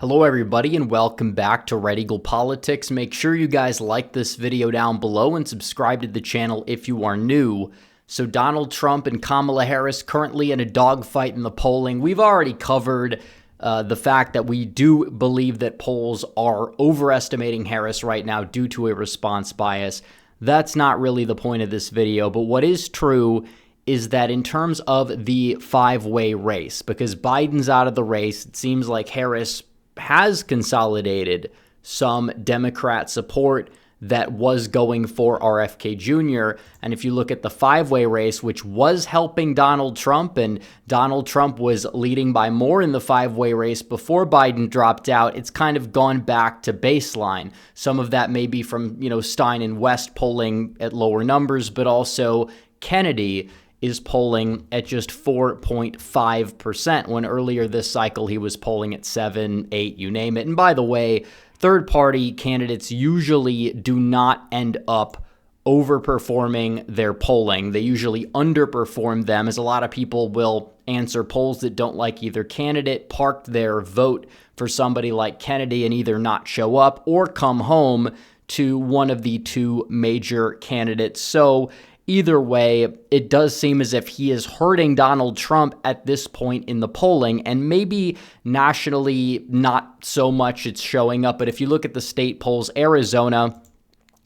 Hello everybody and welcome back to Red Eagle Politics. Make sure you guys like this video down below and subscribe to the channel if you are new. So Donald Trump and Kamala Harris currently in a dogfight in the polling. We've already covered the fact that we do believe that polls are overestimating Harris right now due to a response bias. That's not really the point of this video, but what is true is that in terms of the five-way race, because Biden's out of the race, it seems like Harris has consolidated some Democrat support that was going for RFK Jr. And if you look at the five-way race, which was helping Donald Trump, and Donald Trump was leading by more in the five-way race before Biden dropped out, it's kind of gone back to baseline. Some of that may be from, Stein and West polling at lower numbers, but also Kennedy is polling at just 4.5%, when earlier this cycle he was polling at 7, 8, you name it. And by the way, third-party candidates usually do not end up overperforming their polling. They usually underperform them, as a lot of people will answer polls that don't like either candidate, park their vote for somebody like Kennedy and either not show up or come home to one of the two major candidates. So either way, it does seem as if he is hurting Donald Trump at this point in the polling, and maybe nationally not so much it's showing up. But if you look at the state polls, Arizona,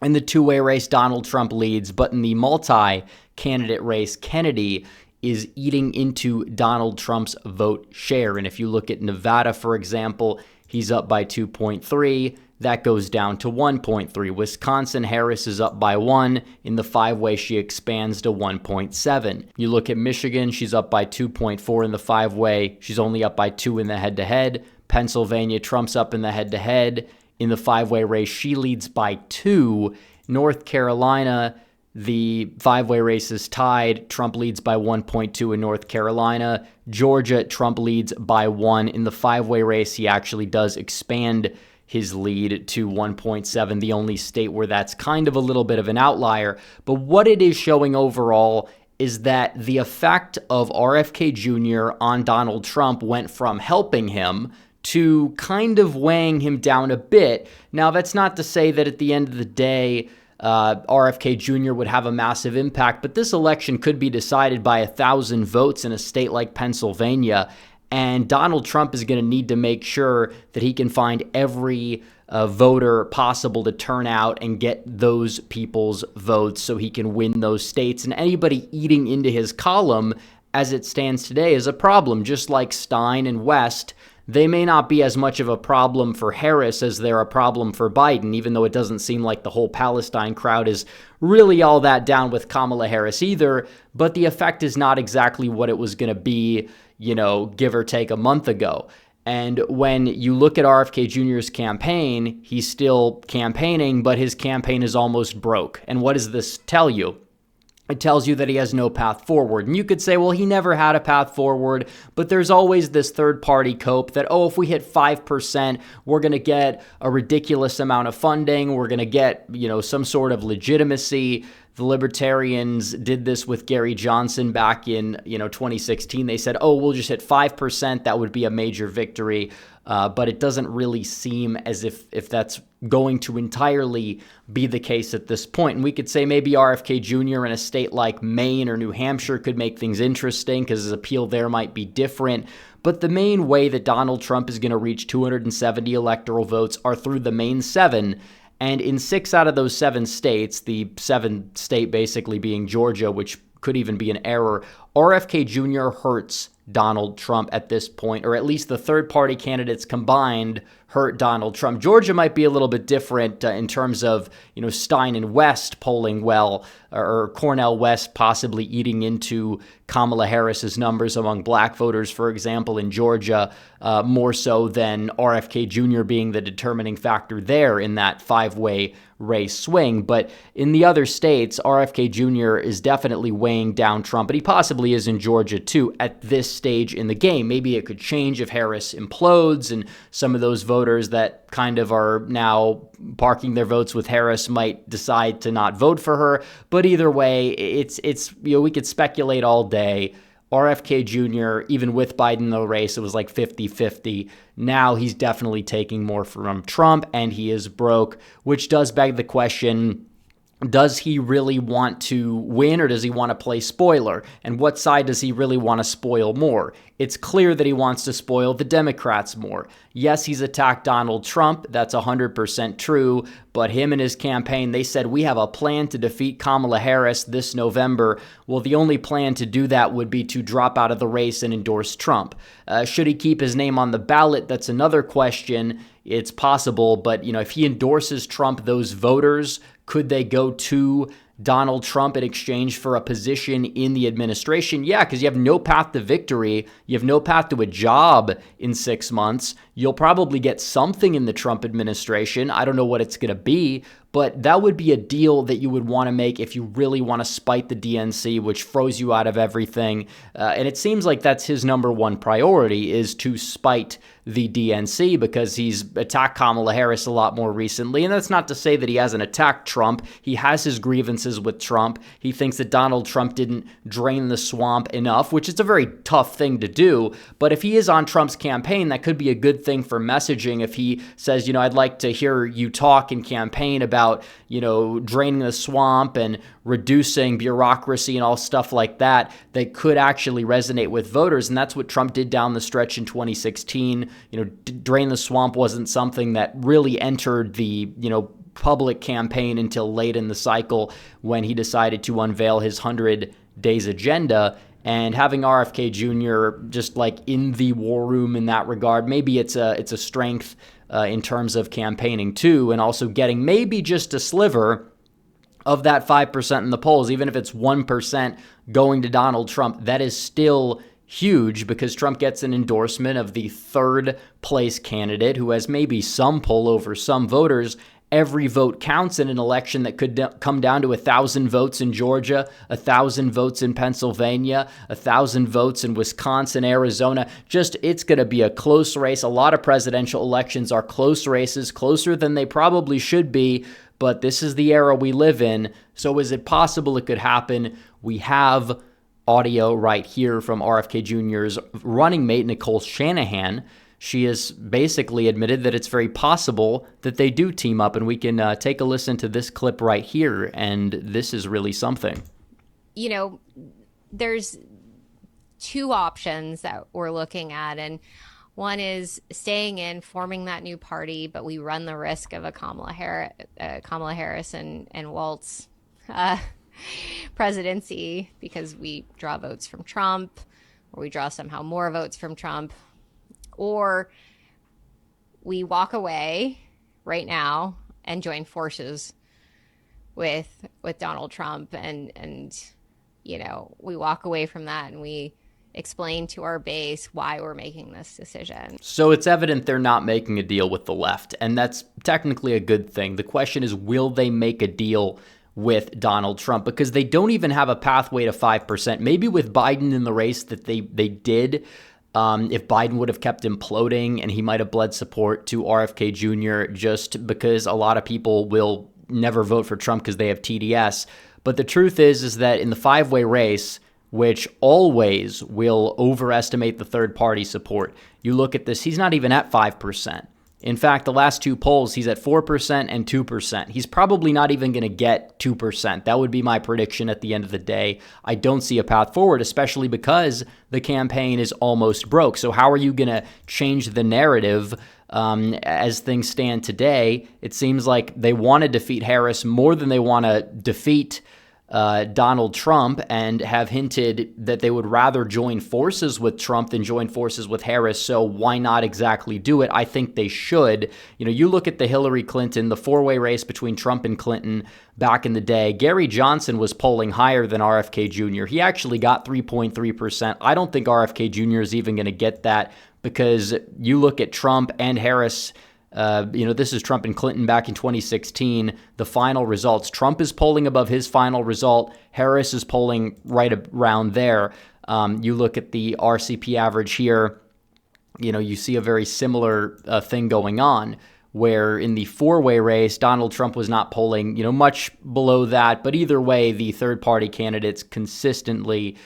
in the two-way race, Donald Trump leads, but in the multi-candidate race, Kennedy is eating into Donald Trump's vote share. And if you look at Nevada, for example, he's up by 2.3. That goes down to 1.3. Wisconsin, Harris is up by 1. In the five-way, she expands to 1.7. You look at Michigan, she's up by 2.4 in the five-way. She's only up by 2 in the head-to-head. Pennsylvania, Trump's up in the head-to-head. In the five-way race, she leads by 2. North Carolina, the five-way race is tied. Trump leads by 1.2 in North Carolina. Georgia, Trump leads by 1. In the five-way race, he actually does expand his lead to 1.7, the only state where that's kind of a little bit of an outlier. But what it is showing overall is that the effect of RFK Jr. on Donald Trump went from helping him to kind of weighing him down a bit. Now, that's not to say that at the end of the day, RFK Jr. would have a massive impact, but this election could be decided by 1,000 votes in a state like Pennsylvania. And Donald Trump is going to need to make sure that he can find every voter possible to turn out and get those people's votes so he can win those states. And anybody eating into his column as it stands today is a problem. Just like Stein and West, they may not be as much of a problem for Harris as they're a problem for Biden, even though it doesn't seem like the whole Palestine crowd is really all that down with Kamala Harris either. But the effect is not exactly what it was going to be, give or take a month ago. And when you look at RFK Jr.'s campaign, he's still campaigning, but his campaign is almost broke. And what does this tell you? It tells you that he has no path forward. And you could say, well, he never had a path forward, but there's always this third-party cope that, if we hit 5%, we're going to get a ridiculous amount of funding. We're going to get, some sort of legitimacy. The Libertarians did this with Gary Johnson back in, 2016. They said, we'll just hit 5%. That would be a major victory. But it doesn't really seem as if that's going to entirely be the case at this point. And we could say maybe RFK Jr. in a state like Maine or New Hampshire could make things interesting because his appeal there might be different. But the main way that Donald Trump is going to reach 270 electoral votes are through the main 7. And in 6 out of those 7 states, the 7th state basically being Georgia, which could even be an error, RFK Jr. hurts Donald Trump at this point, or at least the third-party candidates combined hurt Donald Trump. Georgia might be a little bit different in terms of, Stein and West polling well, or Cornel West possibly eating into Kamala Harris's numbers among black voters, for example, in Georgia, more so than RFK Jr. being the determining factor there in that five-way race swing. But in the other states, RFK Jr. is definitely weighing down Trump, but he possibly is in Georgia too at this stage in the game. Maybe it could change if Harris implodes and some of those voters that kind of are now parking their votes with Harris might decide to not vote for her. But either way, it's we could speculate all day RFK Jr., even with Biden in the race, it was like 50-50. Now he's definitely taking more from Trump, and he is broke, which does beg the question, does he really want to win, or does he want to play spoiler? And what side does he really want to spoil more? It's clear that he wants to spoil the Democrats more. Yes, he's attacked Donald Trump. That's 100% true. But him and his campaign, they said, we have a plan to defeat Kamala Harris this November. Well, the only plan to do that would be to drop out of the race and endorse Trump. Should he keep his name on the ballot? That's another question. It's possible. But, if he endorses Trump, those voters, could they go to Donald Trump in exchange for a position in the administration? Yeah, because you have no path to victory. You have no path to a job in 6 months. You'll probably get something in the Trump administration. I don't know what it's going to be, but that would be a deal that you would want to make if you really want to spite the DNC, which froze you out of everything. And it seems like that's his number one priority, is to spite the DNC, because he's attacked Kamala Harris a lot more recently. And that's not to say that he hasn't attacked Trump. He has his grievances with Trump. He thinks that Donald Trump didn't drain the swamp enough, which is a very tough thing to do. But if he is on Trump's campaign, that could be a good thing for messaging. If he says, I'd like to hear you talk and campaign about, draining the swamp and reducing bureaucracy and all stuff like that, that could actually resonate with voters. And that's what Trump did down the stretch in 2016. Drain the swamp wasn't something that really entered the, public campaign until late in the cycle, when he decided to unveil his 100 days agenda. And having RFK Jr. just like in the war room in that regard, maybe it's a strength in terms of campaigning too, and also getting maybe just a sliver of that 5% in the polls. Even if it's 1% going to Donald Trump, that is still huge, because Trump gets an endorsement of the third place candidate who has maybe some pull over some voters. Every vote counts in an election that could come down to 1,000 votes in Georgia, 1,000 votes in Pennsylvania, 1,000 votes in Wisconsin, Arizona. It's going to be a close race. A lot of presidential elections are close races, closer than they probably should be, but this is the era we live in. So is it possible it could happen? We have audio right here from RFK Jr.'s running mate, Nicole Shanahan. She has basically admitted that it's very possible that they do team up, and we can take a listen to this clip right here, and this is really something. There's two options that we're looking at, and one is staying in, forming that new party, but we run the risk of a Kamala Harris and Waltz presidency, because we draw votes from Trump, or we draw somehow more votes from Trump. Or we walk away right now and join forces with Donald Trump, and we walk away from that and we explain to our base why we're making this decision. So it's evident they're not making a deal with the left, and that's technically a good thing. The question is, will they make a deal with Donald Trump? Because they don't even have a pathway to 5%. Maybe with Biden in the race that they did. If Biden would have kept imploding, and he might have bled support to RFK Jr. just because a lot of people will never vote for Trump because they have TDS. But the truth is that in the five-way race, which always will overestimate the third party support, you look at this, he's not even at 5%. In fact, the last two polls, he's at 4% and 2%. He's probably not even going to get 2%. That would be my prediction at the end of the day. I don't see a path forward, especially because the campaign is almost broke. So how are you going to change the narrative as things stand today? It seems like they want to defeat Harris more than they want to defeat Donald Trump, and have hinted that they would rather join forces with Trump than join forces with Harris. So why not exactly do it? I think they should. You look at the Hillary Clinton, the four-way race between Trump and Clinton back in the day. Gary Johnson was polling higher than RFK Jr. He actually got 3.3%. I don't think RFK Jr. is even going to get that, because you look at Trump and Harris. This is Trump and Clinton back in 2016. The final results, Trump is polling above his final result. Harris is polling right around there. You look at the RCP average here, you see a very similar thing going on, where in the four-way race, Donald Trump was not polling, much below that. But either way, the third-party candidates consistently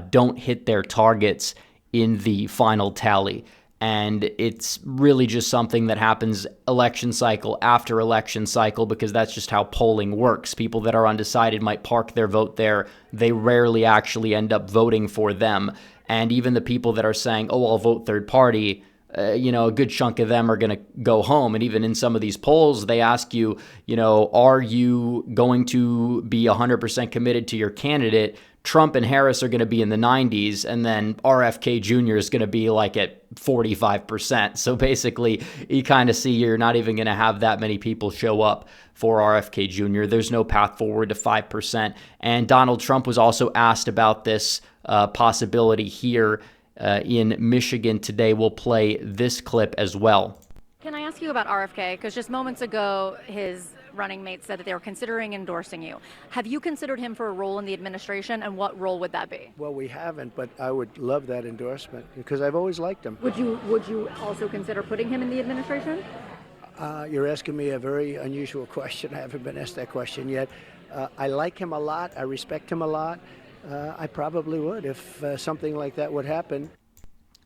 don't hit their targets in the final tally. And it's really just something that happens election cycle after election cycle, because that's just how polling works. People that are undecided might park their vote there. They rarely actually end up voting for them. And even the people that are saying, oh, I'll vote third party, a good chunk of them are going to go home. And even in some of these polls, they ask you, are you going to be 100% committed to your candidate? Trump and Harris are going to be in the 90s, and then RFK Jr. is going to be like at 45%. So basically, you kind of see you're not even going to have that many people show up for RFK Jr. There's no path forward to 5%. And Donald Trump was also asked about this possibility here in Michigan today. We'll play this clip as well. Can I ask you about RFK? Because just moments ago, his running mates said that they were considering endorsing you. Have you considered him for a role in the administration, and what role would that be? Well, we haven't, but I would love that endorsement because I've always liked him. Would you also consider putting him in the administration? You're asking me a very unusual question. I haven't been asked that question yet. I like him a lot. I respect him a lot. I probably would if something like that would happen.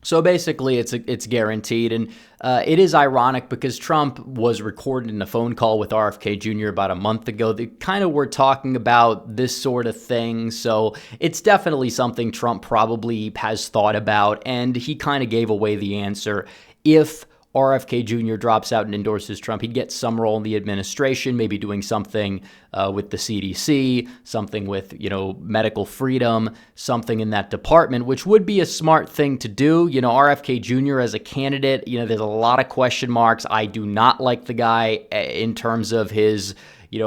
So basically, it's guaranteed. And it is ironic because Trump was recorded in a phone call with RFK Jr. about a month ago. They kind of were talking about this sort of thing. So it's definitely something Trump probably has thought about. And he kind of gave away the answer. If RFK Jr. drops out and endorses Trump, he'd get some role in the administration, maybe doing something with the CDC, something with, medical freedom, something in that department, which would be a smart thing to do. RFK Jr. as a candidate, there's a lot of question marks. I do not like the guy in terms of his,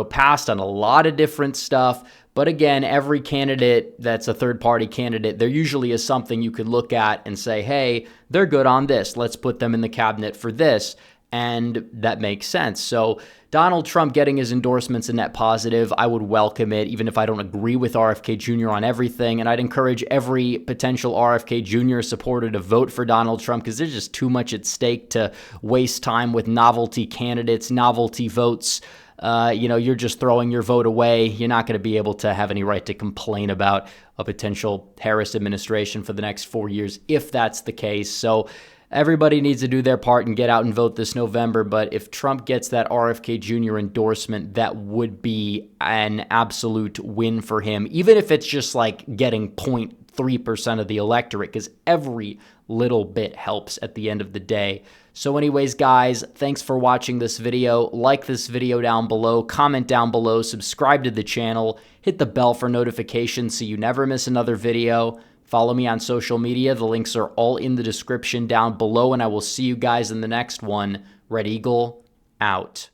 past on a lot of different stuff. But again, every candidate that's a third-party candidate, there usually is something you could look at and say, hey, they're good on this. Let's put them in the cabinet for this. And that makes sense. So Donald Trump getting his endorsements a net positive, I would welcome it, even if I don't agree with RFK Jr. on everything. And I'd encourage every potential RFK Jr. supporter to vote for Donald Trump, because there's just too much at stake to waste time with novelty candidates, novelty votes. You're just throwing your vote away. You're not going to be able to have any right to complain about a potential Harris administration for the next 4 years, if that's the case. So everybody needs to do their part and get out and vote this November. But if Trump gets that RFK Jr. endorsement, that would be an absolute win for him, even if it's just like getting 0.3% of the electorate, because every little bit helps at the end of the day. So anyways, guys, thanks for watching this video. Like this video down below, comment down below, subscribe to the channel, hit the bell for notifications so you never miss another video. Follow me on social media. The links are all in the description down below, and I will see you guys in the next one. Red Eagle, out.